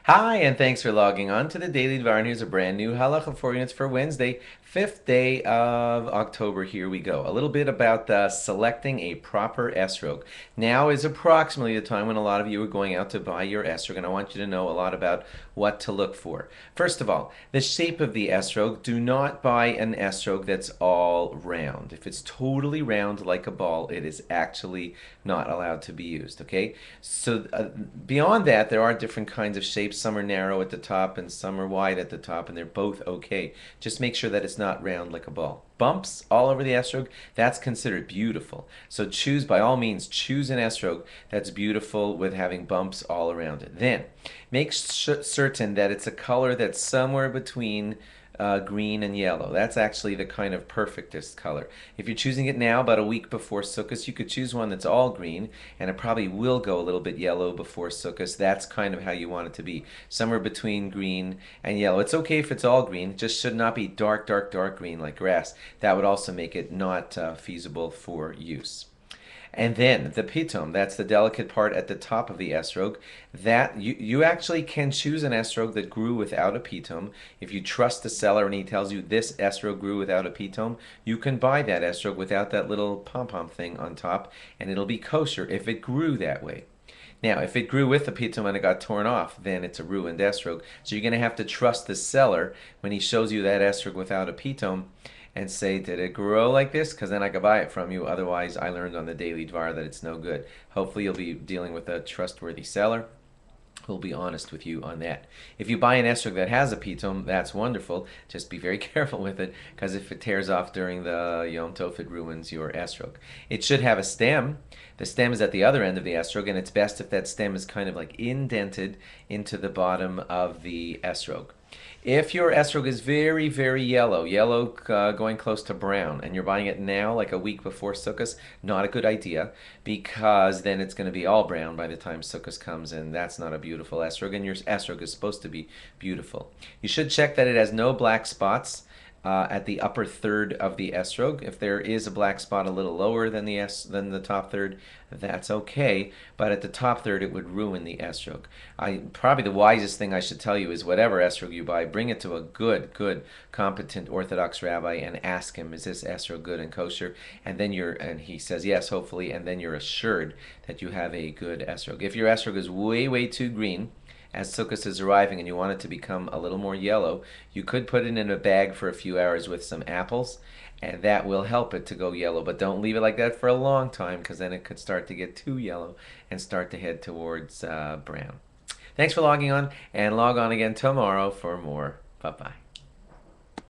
Hi, and thanks for logging on to the Daily Dvar. And here's a brand new halacha for units for Wednesday, 5th day of October. Here we go. A little bit about selecting a proper esrog. Now is approximately the time when a lot of you are going out to buy your esrog, and I want you to know a lot about what to look for. First of all, the shape of the esrog. Do not buy an esrog that's all round. If it's totally round like a ball, it is actually not allowed to be used, okay? So beyond that, there are different kinds of shapes. Some are narrow at the top and some are wide at the top, and they're both okay. Just make sure that it's not round like a ball. Bumps all over the esrog, that's considered beautiful. So by all means, choose an esrog that's beautiful with having bumps all around it. Then, make certain that it's a color that's somewhere between green and yellow. That's actually the kind of perfectest color. If you're choosing it now, about a week before Sukkot, you could choose one that's all green, and it probably will go a little bit yellow before Sukkot. That's kind of how you want it to be, somewhere between green and yellow. It's okay if it's all green, it just should not be dark, dark, dark green like grass. That would also make it not feasible for use. And then the pitom, that's the delicate part at the top of the esrog. That you actually can choose an esrog that grew without a pitom. If you trust the seller and he tells you this esrog grew without a pitom, you can buy that esrog without that little pom-pom thing on top, and it'll be kosher if it grew that way. Now, if it grew with the pitum and it got torn off, then it's a ruined esrog. So you're going to have to trust the seller when he shows you that esrog without a pitom and say, did it grow like this? Because then I could buy it from you. Otherwise, I learned on the Daily Dvar that it's no good. Hopefully, you'll be dealing with a trustworthy seller who'll be honest with you on that. If you buy an esrog that has a pitom, that's wonderful. Just be very careful with it, because if it tears off during the Yom Tov, it ruins your esrog. It should have a stem. The stem is at the other end of the esrog, and it's best if that stem is kind of like indented into the bottom of the esrog. If your esrog is very, very yellow going close to brown, and you're buying it now, like a week before Sukkot, not a good idea, because then it's going to be all brown by the time Sukkot comes, and that's not a beautiful esrog, and your esrog is supposed to be beautiful. You should check that it has no black spots at the upper third of the esrog. If there is a black spot a little lower than the top third, that's okay. But at the top third, it would ruin the esrog. Probably the wisest thing I should tell you is whatever esrog you buy, bring it to a good, competent Orthodox rabbi and ask him, is this esrog good and kosher? And then and he says yes, hopefully, and then you're assured that you have a good esrog. If your esrog is way, way too green, as Sukkot is arriving and you want it to become a little more yellow, you could put it in a bag for a few hours with some apples, and that will help it to go yellow. But don't leave it like that for a long time, because then it could start to get too yellow and start to head towards brown. Thanks for logging on, and log on again tomorrow for more. Bye-bye.